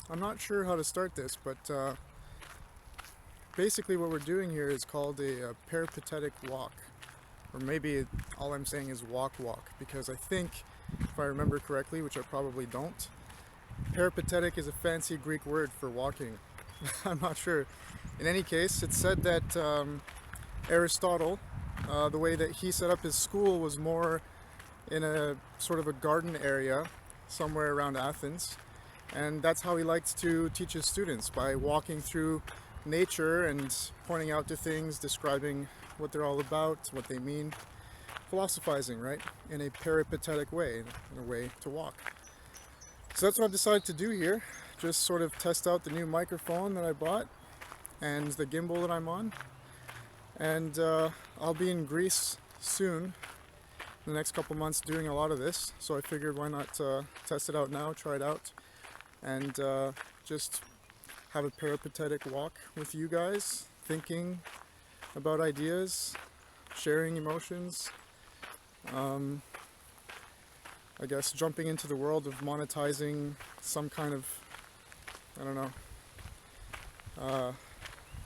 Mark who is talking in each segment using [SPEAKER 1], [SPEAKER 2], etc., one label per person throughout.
[SPEAKER 1] I'm not sure how to start this, but basically what we're doing here is called a peripatetic walk. Or maybe all I'm saying is walk, because I think, if I remember correctly, which I probably don't, peripatetic is a fancy Greek word for walking. I'm not sure. In any case, it's said that Aristotle, the way that he set up his school was more in a sort of a garden area somewhere around Athens. And that's how he liked to teach his students, by walking through nature and pointing out to things, describing what they're all about, what they mean, philosophizing, right? In a peripatetic way, in a way to walk. So that's what I've decided to do here. Just sort of test out the new microphone that I bought and the gimbal that I'm on. And I'll be in Greece soon, the next couple months, doing a lot of this. So I figured why not test it out now, try it out, and just have a peripatetic walk with you guys, thinking about ideas, sharing emotions, I guess jumping into the world of monetizing some kind of, I don't know,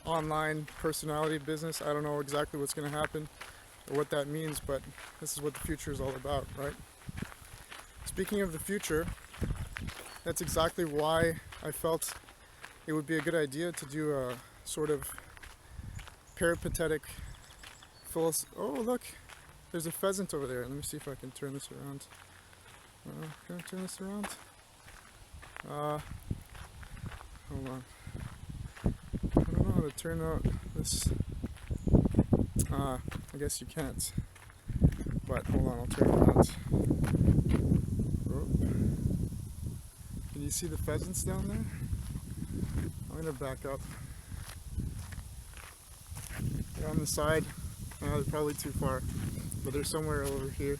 [SPEAKER 1] online personality business. I don't know exactly what's going to happen or what that means, but this is what the future is all about, right? Speaking of the future, that's exactly why I felt it would be a good idea to do a sort of peripatetic Oh, look, there's a pheasant over there. Let me see if I can turn this around. Can I turn this around? Hold on. I don't know how to turn out this. I guess you can't. But hold on, I'll turn it around. Oh. Can you see the pheasants down there? I'm gonna back up. They're on the side. They're probably too far, but they're somewhere over here.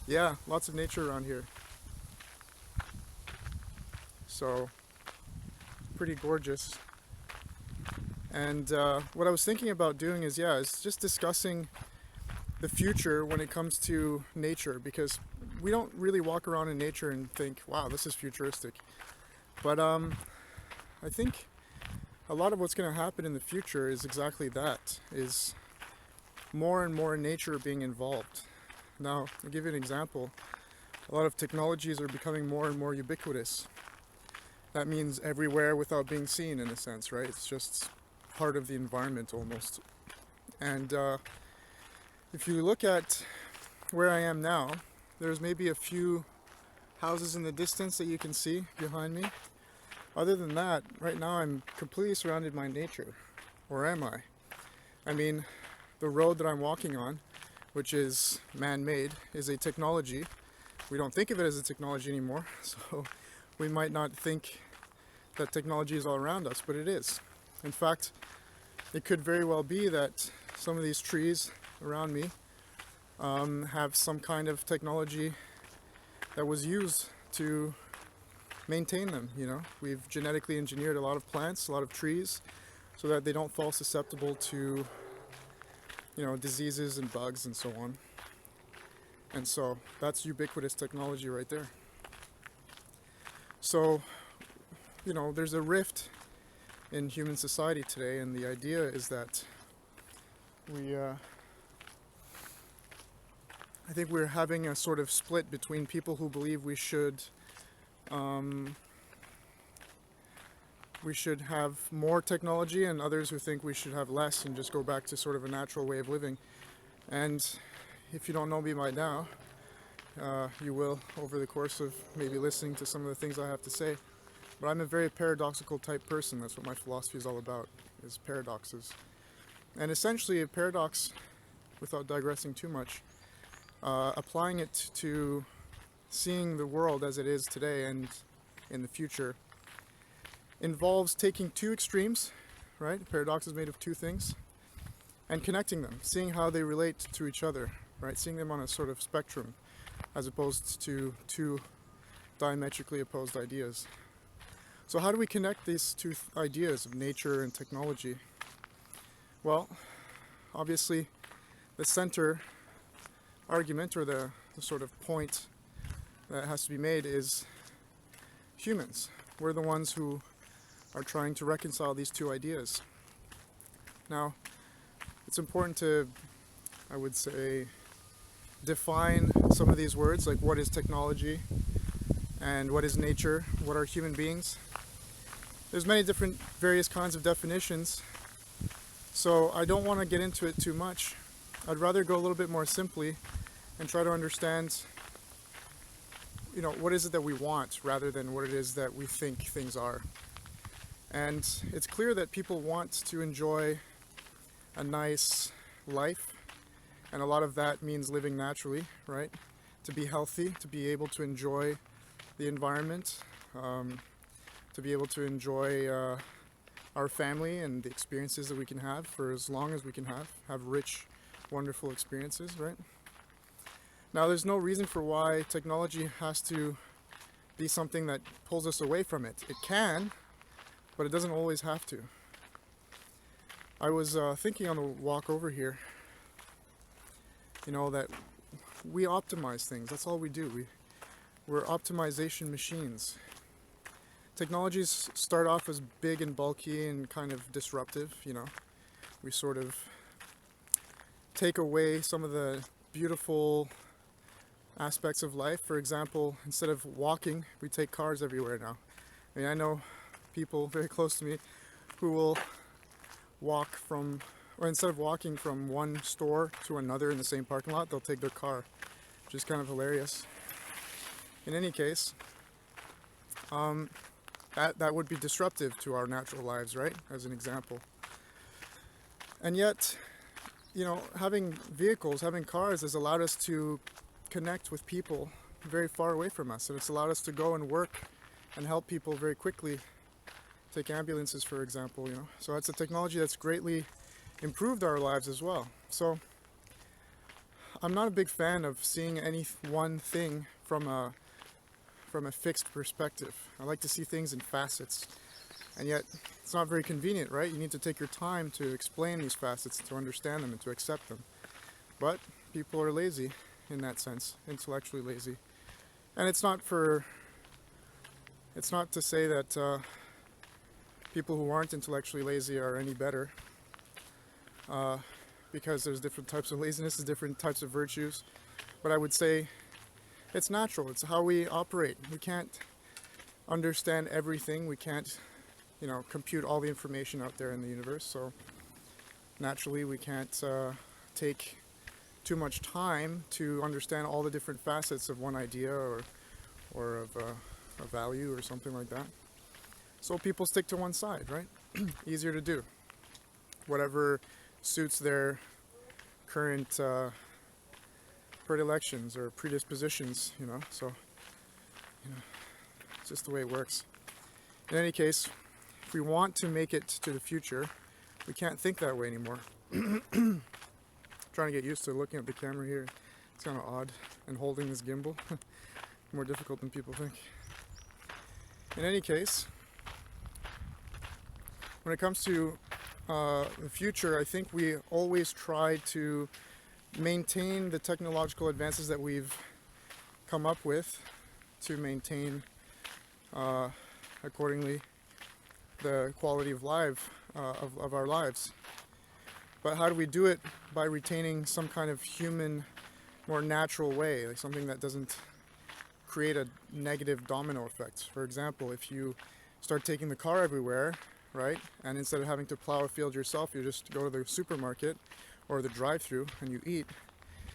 [SPEAKER 1] Yeah, lots of nature around here. So, pretty gorgeous. And what I was thinking about doing is just discussing the future when it comes to nature, because we don't really walk around in nature and think, wow, this is futuristic. But I think a lot of what's going to happen in the future is exactly that, is more and more nature being involved. Now, I'll give you an example. A lot of technologies are becoming more and more ubiquitous. That means everywhere without being seen, in a sense, right? It's just part of the environment almost. And if you look at where I am now, there's maybe a few houses in the distance that you can see behind me. Other than that, right now I'm completely surrounded by nature. Or am I? I mean, the road that I'm walking on, which is man-made, is a technology. We don't think of it as a technology anymore, so we might not think that technology is all around us, but it is. In fact, it could very well be that some of these trees around me have some kind of technology that was used to maintain them. We've genetically engineered a lot of plants, a lot of trees, so that they don't fall susceptible to diseases and bugs and so on. And so that's ubiquitous technology right there. So there's a rift in human society today, and the idea is that I think we're having a sort of split between people who believe we should have more technology, and others who think we should have less and just go back to sort of a natural way of living. And if you don't know me by now, you will over the course of maybe listening to some of the things I have to say. But I'm a very paradoxical type person. That's what my philosophy is all about, is paradoxes. And essentially a paradox, without digressing too much, applying it to seeing the world as it is today and in the future, involves taking two extremes, right? A paradox is made of two things, and connecting them, seeing how they relate to each other, right? Seeing them on a sort of spectrum, as opposed to two diametrically opposed ideas. So how do we connect these two ideas of nature and technology? Well, obviously, the center argument, or the sort of point that has to be made, is humans. We're the ones who are trying to reconcile these two ideas. Now, it's important to, I would say, define some of these words, like what is technology and what is nature, what are human beings. There's many different various kinds of definitions, so I don't want to get into it too much. I'd rather go a little bit more simply and try to understand, what is it that we want rather than what it is that we think things are. And it's clear that people want to enjoy a nice life, and a lot of that means living naturally, right? To be healthy, to be able to enjoy the environment, to be able to enjoy our family and the experiences that we can have for as long as we can have rich, wonderful experiences, right? Now, there's no reason for why technology has to be something that pulls us away from it. It can, but it doesn't always have to. I was thinking on the walk over here, that we optimize things. That's all we do. We're optimization machines. Technologies start off as big and bulky and kind of disruptive, We sort of take away some of the beautiful aspects of life. For example, instead of walking, we take cars everywhere now. I know people very close to me who will instead of walking from one store to another in the same parking lot, they'll take their car, which is kind of hilarious. In any case, that would be disruptive to our natural lives, right? As an example. And yet, having vehicles, having cars has allowed us to connect with people very far away from us, and it's allowed us to go and work and help people very quickly. Take ambulances, for example, So it's a technology that's greatly improved our lives as well. So I'm not a big fan of seeing any one thing from a fixed perspective. I like to see things in facets. And yet, it's not very convenient, right? You need to take your time to explain these facets, to understand them, and to accept them. But people are lazy in that sense, intellectually lazy. And it's not to say that people who aren't intellectually lazy are any better, because there's different types of laziness, different types of virtues. But I would say it's natural. It's how we operate. We can't understand everything. We can't, compute all the information out there in the universe. So naturally, we can't take too much time to understand all the different facets of one idea or of a value or something like that. So people stick to one side, right? Easier to do. Whatever suits their current predilections or predispositions, So, it's just the way it works. In any case, if we want to make it to the future, we can't think that way anymore. Trying to get used to looking at the camera here. It's kind of odd. And holding this gimbal. More difficult than people think. In any case, when it comes to the future, I think we always try to maintain the technological advances that we've come up with to maintain, accordingly, the quality of life of our lives. But how do we do it? By retaining some kind of human, more natural way, like something that doesn't create a negative domino effect. For example, if you start taking the car everywhere, right, and instead of having to plow a field yourself, you just go to the supermarket or the drive-thru and you eat,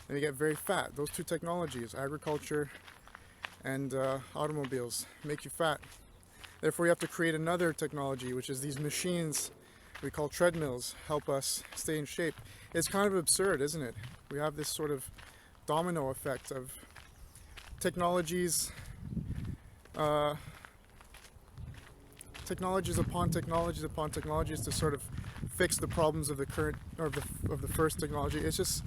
[SPEAKER 1] and you get very fat. Those two technologies, agriculture and automobiles, make you fat. Therefore, you have to create another technology, which is these machines we call treadmills, help us stay in shape. It's kind of absurd, isn't it? We have this sort of domino effect of technologies upon technologies to sort of fix the problems of the current or of the first technology. It's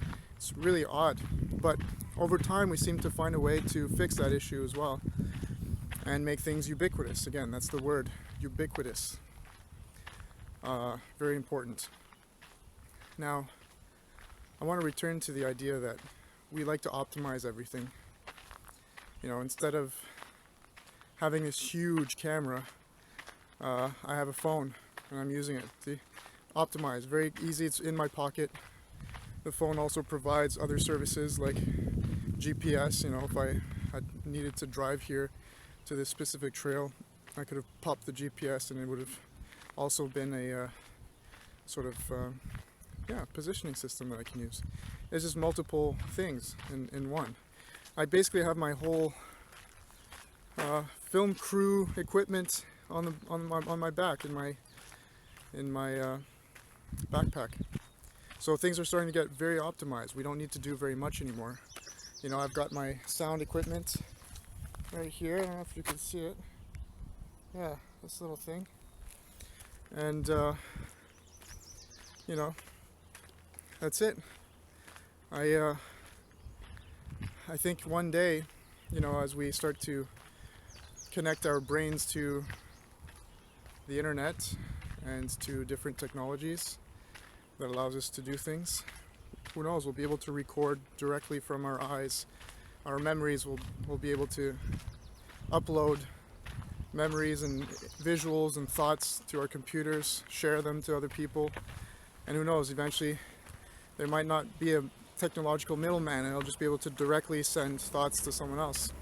[SPEAKER 1] really odd. But over time, we seem to find a way to fix that issue as well and make things ubiquitous. Again, that's the word, ubiquitous. Very important. Now, I want to return to the idea that we like to optimize everything. Instead of having this huge camera, I have a phone and I'm using it. See, optimized, very easy. It's in my pocket. The phone also provides other services like GPS. You know, if I had needed to drive here to this specific trail, I could have popped the GPS and it would have also been a sort of positioning system that I can use. There's just multiple things in one. I basically have my whole film crew equipment on my back in my backpack. So things are starting to get very optimized. We don't need to do very much anymore. You know, I've got my sound equipment right here. I don't know if you can see it. Yeah, this little thing. And you know, that's it. I think one day, you know, as we start to connect our brains to the internet and to different technologies that allows us to do things, who knows, we'll be able to record directly from our eyes. Our memories will be able to upload memories and visuals and thoughts to our computers, share them to other people, and who knows, eventually there might not be a technological middleman and I'll just be able to directly send thoughts to someone else.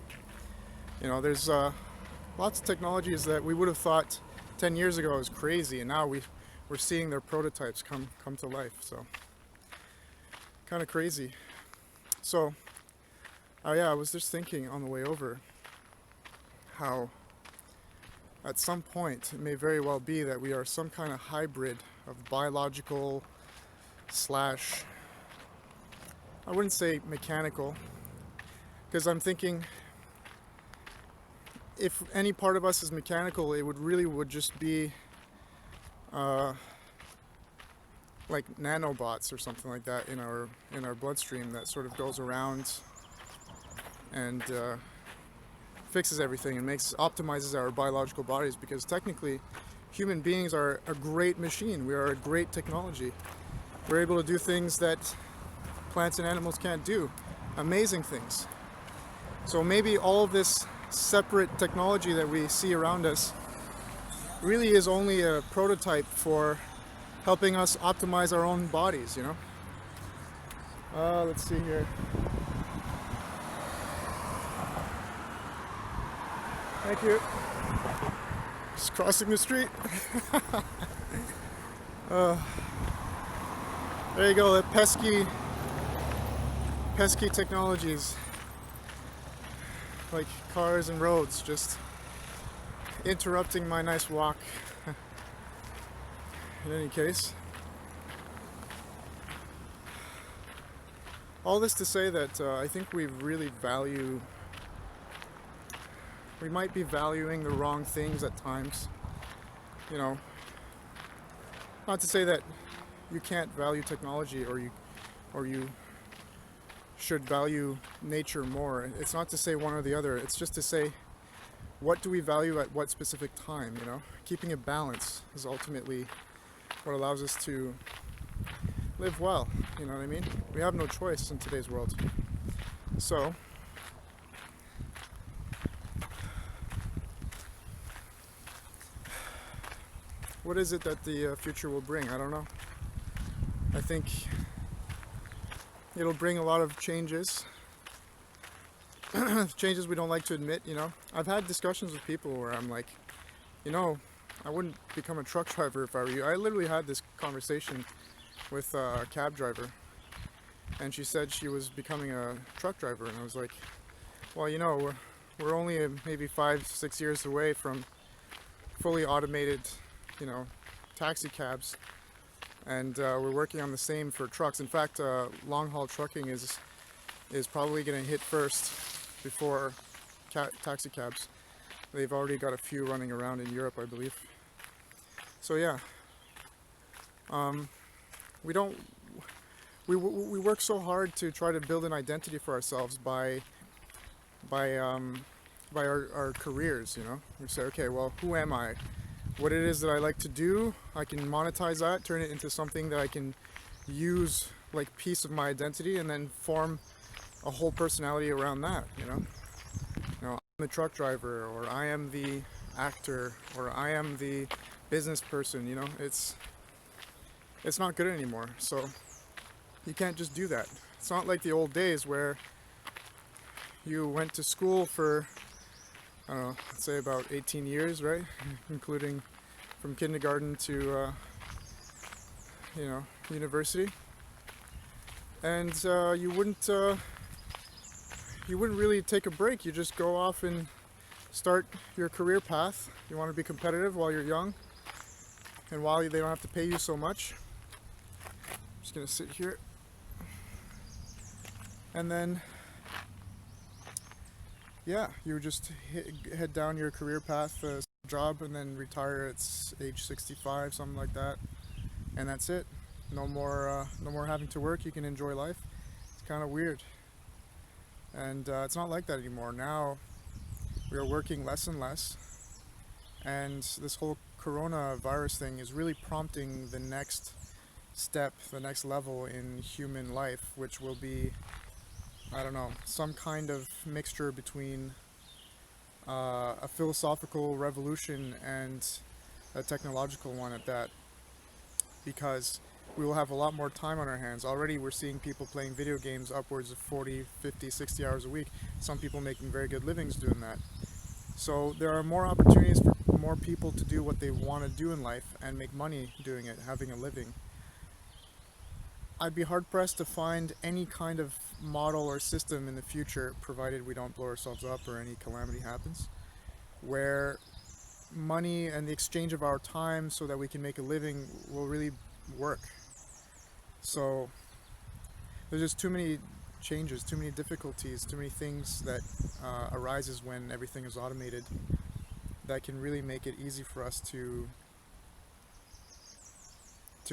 [SPEAKER 1] You know, there's lots of technologies that we would have thought 10 years ago was crazy, and now we're seeing their prototypes come to life. So kind of crazy. So yeah, I was just thinking on the way over how at some point it may very well be that we are some kind of hybrid of biological slash, I wouldn't say mechanical, because I'm thinking if any part of us is mechanical, it would just be like nanobots or something like that in our bloodstream that sort of goes around and fixes everything and optimizes our biological bodies, because technically human beings are a great machine. We are a great technology. We're able to do things that plants and animals can't do. Amazing things. So maybe all of this separate technology that we see around us really is only a prototype for helping us optimize our own bodies, you know? Let's see here. Thank you. Just crossing the street. There you go, the pesky technologies like cars and roads just interrupting my nice walk. In any case, all this to say that I think we might be valuing the wrong things at times. You know, not to say that you can't value technology or you should value nature more. It's not to say one or the other. It's just to say, what do we value at what specific time, you know? Keeping a balance is ultimately what allows us to live well, you know what I mean? We have no choice in today's world. So, what is it that the future will bring? I don't know. I think it'll bring a lot of changes. Changes we don't like to admit, you know. I've had discussions with people where I'm like, you know, I wouldn't become a truck driver if I were you. I literally had this conversation with a cab driver, and she said she was becoming a truck driver, and I was like, well, you know, we're only maybe 5-6 years away from fully automated, you know, taxi cabs, and we're working on the same for trucks. In fact, long haul trucking is probably going to hit first before taxi cabs. They've already got a few running around in Europe, I believe. So yeah, we work so hard to try to build an identity for ourselves by our careers, you know. We say, okay, well, who am I? What it is that I like to do, I can monetize that, turn it into something that I can use like piece of my identity, and then form a whole personality around that, you know. the truck driver, or I am the actor, or I am the business person. You know, it's not good anymore. So you can't just do that. It's not like the old days where you went to school for, I don't know, let's say about 18 years, right? Including from kindergarten to university, and you wouldn't really take a break. You just go off and start your career path. You want to be competitive while you're young, and while they don't have to pay you so much. I'm just gonna sit here, and then yeah, you would just head down your career path, job, and then retire at age 65, something like that, and that's it. No more having to work. You can enjoy life. It's kind of weird, and it's not like that anymore. Now we are working less and less, and this whole coronavirus thing is really prompting the next step, the next level in human life, which will be, I don't know, some kind of mixture between a philosophical revolution and a technological one at that, because we will have a lot more time on our hands. Already we're seeing people playing video games upwards of 40, 50, 60 hours a week. Some people making very good livings doing that. So there are more opportunities for more people to do what they want to do in life and make money doing it, having a living. I'd be hard pressed to find any kind of model or system in the future, provided we don't blow ourselves up or any calamity happens, where money and the exchange of our time so that we can make a living will really work. So there's just too many changes, too many difficulties, too many things that arises when everything is automated, that can really make it easy for us to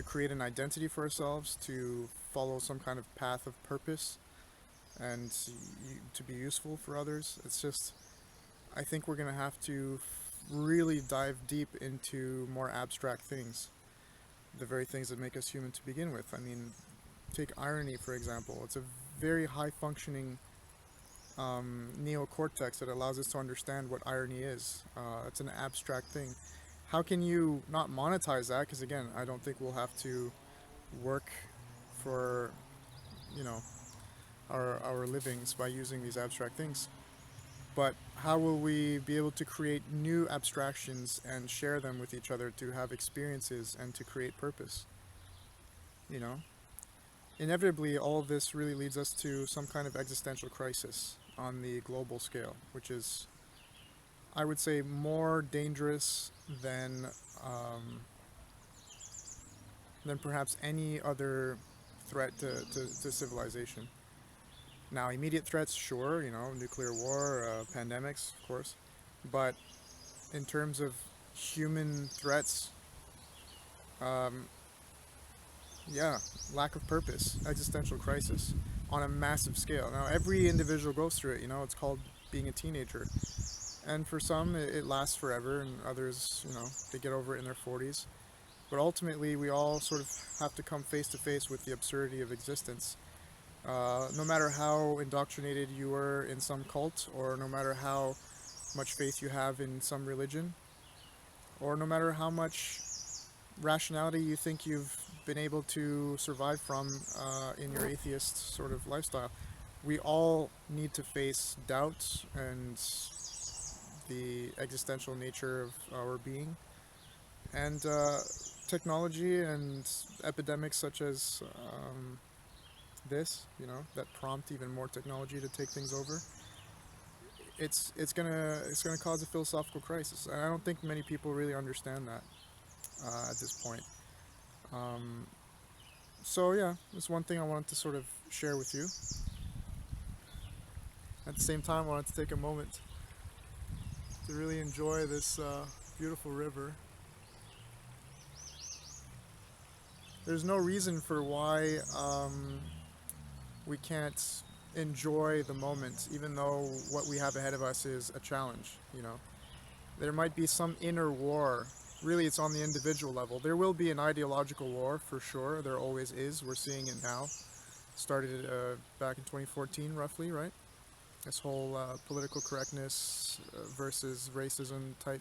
[SPEAKER 1] create an identity for ourselves, to follow some kind of path of purpose, and to be useful for others. It's just, I think we're going to have to really dive deep into more abstract things, the very things that make us human to begin with. I mean, take irony, for example. It's a very high functioning neocortex that allows us to understand what irony is. It's an abstract thing. How can you not monetize that? Because again, I don't think we'll have to work for, our livings by using these abstract things. But how will we be able to create new abstractions and share them with each other to have experiences and to create purpose? You know? Inevitably, all of this really leads us to some kind of existential crisis on the global scale, which is, I would say, more dangerous than perhaps any other threat to civilization. Now, immediate threats, sure, nuclear war, pandemics, of course, but in terms of human threats, yeah, lack of purpose, existential crisis on a massive scale. Now, every individual goes through it, it's called being a teenager. And for some, it lasts forever, and others, they get over it in their 40s. But ultimately, we all sort of have to come face to face with the absurdity of existence. No matter how indoctrinated you were in some cult, or no matter how much faith you have in some religion, or no matter how much rationality you think you've been able to survive from in your atheist sort of lifestyle, we all need to face doubt and the existential nature of our being. And technology and epidemics such as this, that prompt even more technology to take things over, it's gonna cause a philosophical crisis. And I don't think many people really understand that at this point. So yeah, that's one thing I wanted to sort of share with you. At the same time, I wanted to take a moment to really enjoy this beautiful river. There's no reason for why we can't enjoy the moment, even though what we have ahead of us is a challenge. There might be some inner war. Really, it's on the individual level. There will be an ideological war, for sure. There always is. We're seeing it now. Started back in 2014, roughly, right? this whole political correctness versus racism type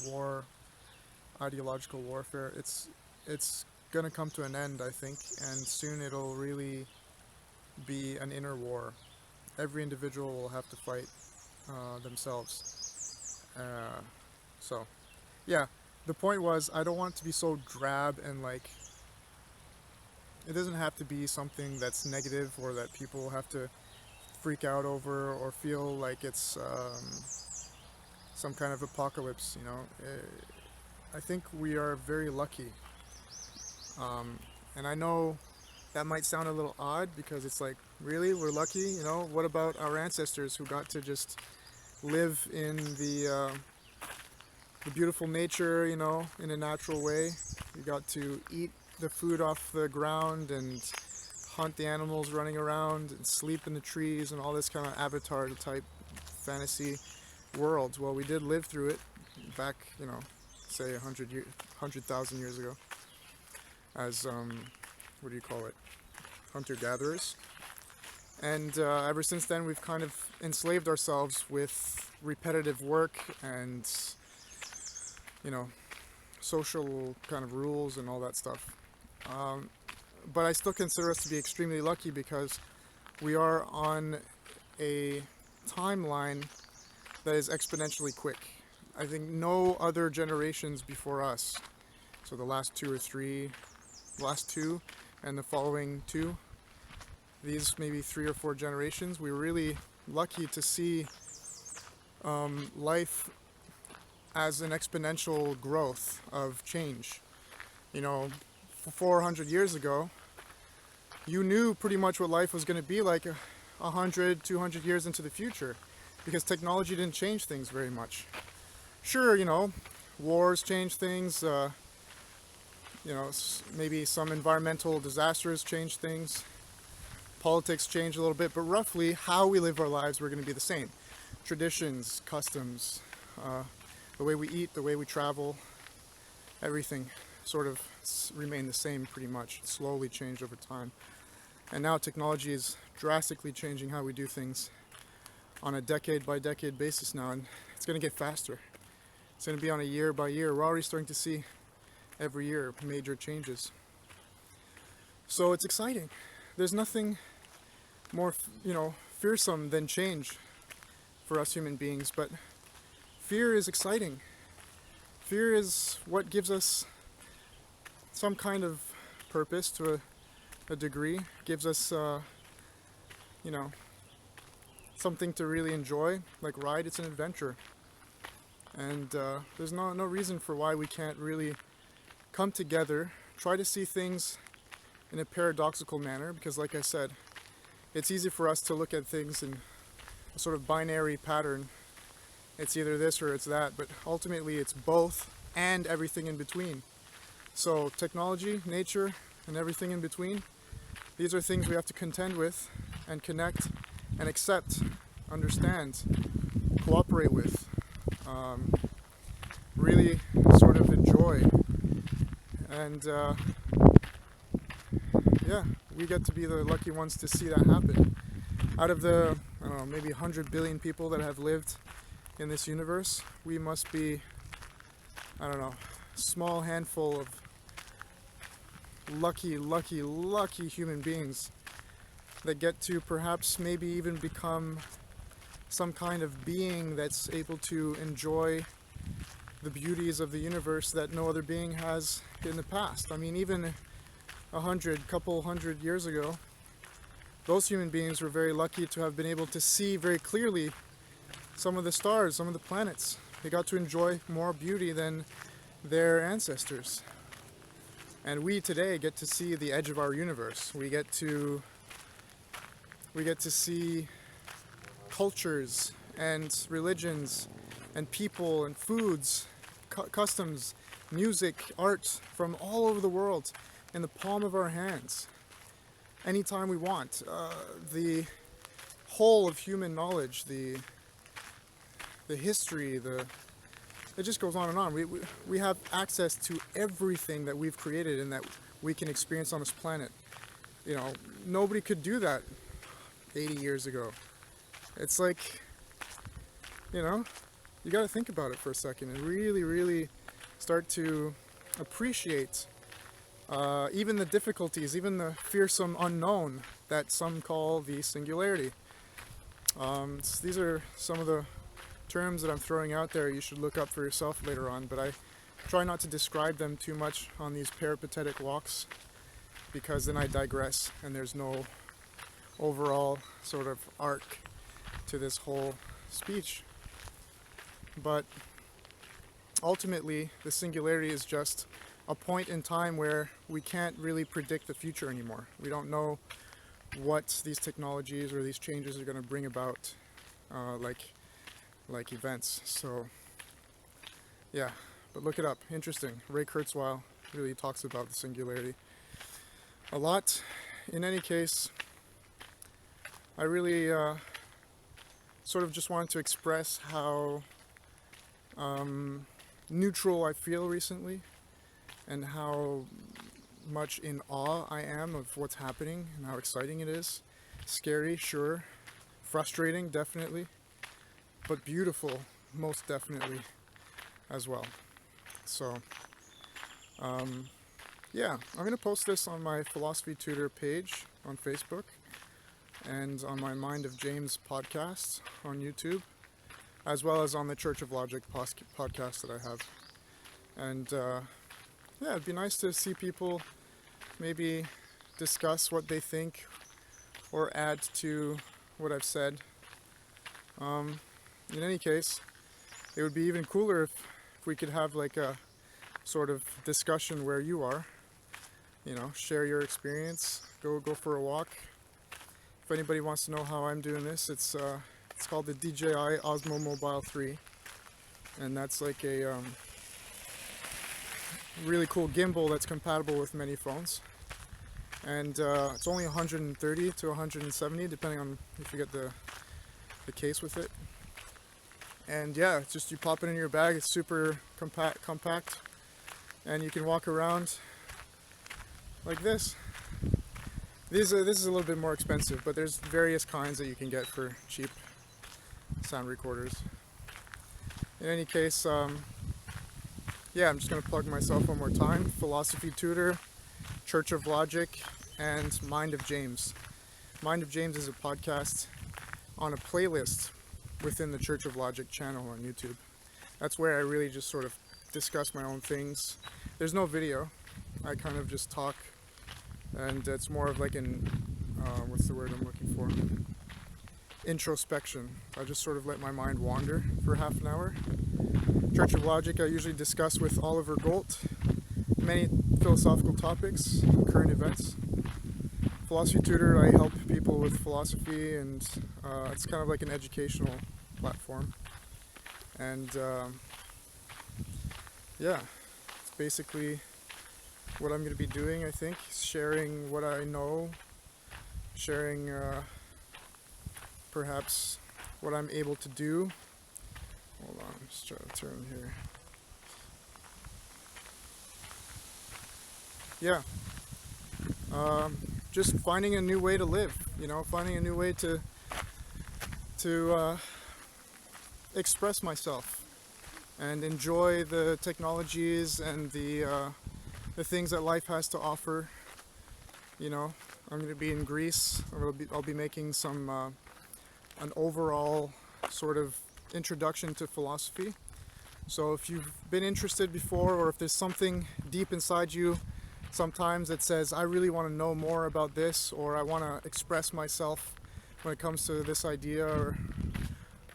[SPEAKER 1] war, ideological warfare. It's gonna come to an end, I think, and soon it'll really be an inner war. Every individual will have to fight themselves. So, yeah, the point was I don't want it to be so drab and like it doesn't have to be something that's negative or that people have to freak out over or feel like it's some kind of apocalypse. You know, I think we are very lucky, and I know that might sound a little odd because it's like, really, we're lucky. You know, what about our ancestors who got to just live in the beautiful nature, you know, in a natural way? You got to eat the food off the ground and hunt the animals running around and sleep in the trees and all this kind of Avatar type fantasy worlds. Well, we did live through it back, you know, say 100,000 years ago as, what do you call it, hunter-gatherers. And ever since then, we've kind of enslaved ourselves with repetitive work and, you know, social kind of rules and all that stuff. But I still consider us to be extremely lucky because we are on a timeline that is exponentially quick. I think no other generations before us, so the last two and the following two, these maybe 3 or 4 generations, we were really lucky to see life as an exponential growth of change. You know, 400 years ago, you knew pretty much what life was going to be like 100, 200 years into the future because technology didn't change things very much. Sure, you know, wars change things, you know, maybe some environmental disasters change things, politics change a little bit, but roughly how we live our lives were going to be the same. Traditions, customs, the way we eat, the way we travel, everything sort of remained the same pretty much, slowly changed over time. And now technology is drastically changing how we do things on a decade by decade basis now, and it's going to get faster. It's going to be on a year by year. We're already starting to see every year major changes. So it's exciting. There's nothing more, you know, fearsome than change for us human beings, but fear is exciting. Fear is what gives us some kind of purpose to a degree, gives us, you know, something to really enjoy, like ride. It's an adventure. And there's no reason for why we can't really come together, try to see things in a paradoxical manner, because like I said, it's easy for us to look at things in a sort of binary pattern. It's either this or it's that, but ultimately it's both and everything in between. So technology, nature, and everything in between, these are things we have to contend with and connect and accept, understand, cooperate with, really sort of enjoy. And yeah, we get to be the lucky ones to see that happen. Out of the, I don't know, maybe 100 billion people that have lived in this universe, we must be, I don't know, a small handful of lucky human beings that get to perhaps maybe even become some kind of being that's able to enjoy the beauties of the universe that no other being has in the past. I mean, even couple hundred years ago, those human beings were very lucky to have been able to see very clearly some of the stars, some of the planets. They got to enjoy more beauty than their ancestors. And we today get to see the edge of our universe. We get to see cultures and religions and people and foods, customs, music, art from all over the world in the palm of our hands anytime we want. The whole of human knowledge, the history, it just goes on and on. We have access to everything that we've created and that we can experience on this planet. You know, nobody could do that 80 years ago. It's like, you know, you got to think about it for a second and really, really start to appreciate even the difficulties, even the fearsome unknown that some call the singularity. These are some of the terms that I'm throwing out there you should look up for yourself later on, but I try not to describe them too much on these peripatetic walks, because then I digress and there's no overall sort of arc to this whole speech. But ultimately, the singularity is just a point in time where we can't really predict the future anymore. We don't know what these technologies or these changes are going to bring about, like events. So yeah, but look it up. Interesting. Ray Kurzweil really talks about the singularity a lot. In any case, I really sort of just wanted to express how neutral I feel recently, and how much in awe I am of what's happening and how exciting it is. Scary, sure. Frustrating, definitely. But beautiful, most definitely, as well. So, yeah, I'm going to post this on my Philosophy Tutor page on Facebook and on my Mind of James podcast on YouTube, as well as on the Church of Logic podcast that I have. And yeah, it'd be nice to see people maybe discuss what they think or add to what I've said. In any case, it would be even cooler if we could have like a sort of discussion where you are. You know, share your experience, go for a walk. If anybody wants to know how I'm doing this, it's called the DJI Osmo Mobile 3, and that's like a really cool gimbal that's compatible with many phones, and it's only 130 to 170 depending on if you get the case with it. And yeah, it's just you pop it in your bag. It's super compact, and you can walk around like this. This is a little bit more expensive, but there's various kinds that you can get for cheap sound recorders. In any case, yeah, I'm just going to plug myself one more time. Philosophy Tutor, Church of Logic, and Mind of James. Mind of James is a podcast on a playlist within the Church of Logic channel on YouTube. That's where I really just sort of discuss my own things. There's no video. I kind of just talk, and it's more of like an, what's the word I'm looking for? Introspection. I just sort of let my mind wander for half an hour. Church of Logic, I usually discuss with Oliver Golt many philosophical topics, current events. Philosophy Tutor, I help people with philosophy, and it's kind of like an educational platform. And yeah, it's basically what I'm going to be doing, I think, sharing what I know, sharing perhaps what I'm able to do. Hold on, I'm just trying to turn here. Yeah. Just finding a new way to live, you know, finding a new way to express myself and enjoy the technologies and the things that life has to offer. You know, I'm going to be in Greece. I'll be making some an overall sort of introduction to philosophy. So if you've been interested before, or if there's something deep inside you sometimes that says, I really want to know more about this, or I want to express myself when it comes to this idea,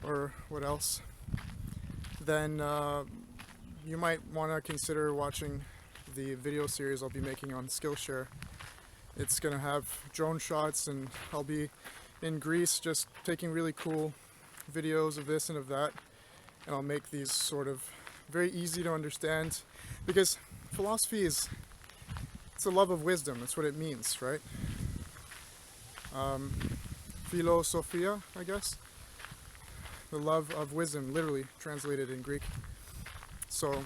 [SPEAKER 1] or what else, then you might want to consider watching the video series I'll be making on Skillshare. It's going to have drone shots, and I'll be in Greece just taking really cool videos of this and of that, and I'll make these sort of very easy to understand, because philosophy it's a love of wisdom. That's what it means, right? Philosophia, I guess. The love of wisdom, literally translated in Greek. So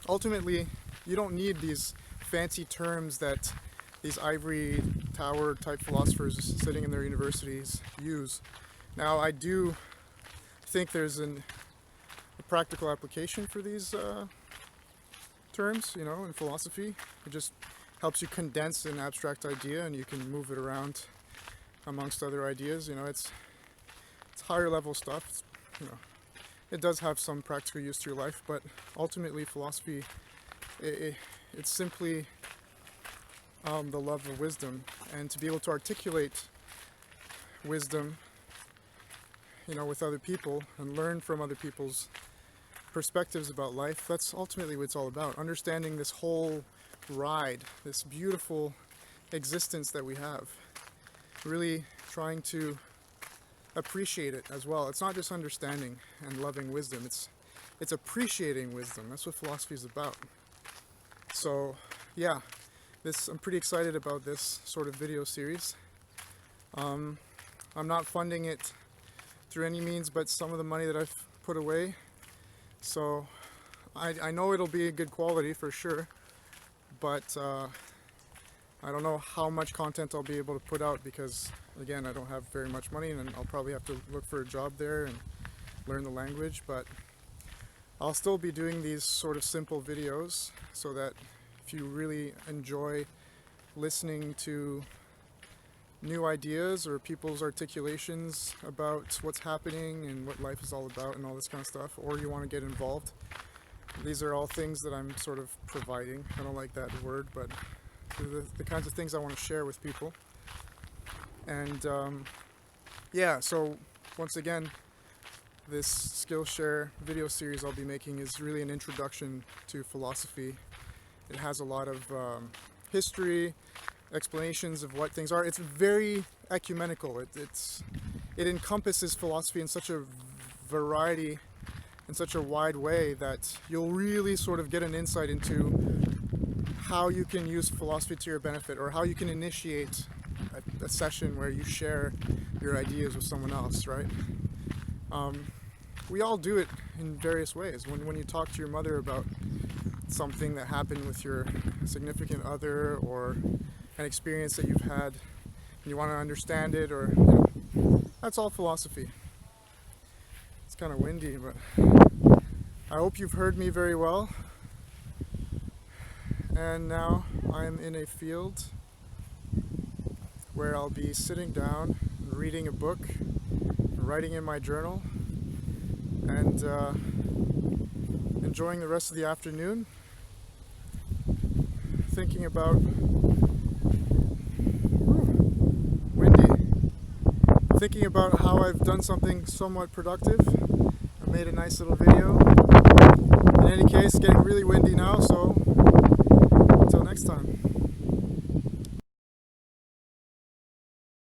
[SPEAKER 1] ultimately, you don't need these fancy terms that these ivory tower type philosophers sitting in their universities use. Now, I do think there's a practical application for these terms, in philosophy. It just helps you condense an abstract idea and you can move it around amongst other ideas. It's higher level stuff. It does have some practical use to your life, but ultimately philosophy, it's simply the love of wisdom, and to be able to articulate wisdom, with other people and learn from other people's perspectives about life. That's ultimately what it's all about. Understanding this whole ride, this beautiful existence that we have. Really trying to appreciate it as well. It's not just understanding and loving wisdom, it's appreciating wisdom. That's what philosophy is about. So yeah, I'm pretty excited about this sort of video series. I'm not funding it through any means but some of the money that I've put away. So I know it'll be a good quality for sure, but I don't know how much content I'll be able to put out because, again, I don't have very much money and I'll probably have to look for a job there and learn the language, but I'll still be doing these sort of simple videos so that if you really enjoy listening to new ideas or people's articulations about what's happening and what life is all about and all this kind of stuff, or you want to get involved, these are all things that I'm sort of providing. I don't like that word, but the kinds of things I want to share with people. And yeah, so once again, this Skillshare video series I'll be making is really an introduction to philosophy. It has a lot of history, explanations of what things are. It's very ecumenical. It encompasses philosophy in such a variety, in such a wide way that you'll really sort of get an insight into how you can use philosophy to your benefit, or how you can initiate a session where you share your ideas with someone else, right? We all do it in various ways. When you talk to your mother about something that happened with your significant other, or an experience that you've had, and you want to understand it, or that's all philosophy. It's kind of windy, but I hope you've heard me very well. And now I'm in a field where I'll be sitting down, reading a book, writing in my journal, and enjoying the rest of the afternoon, thinking about thinking about how I've done something somewhat productive. I made a nice little video. In any case, it's getting really windy now, so until next time.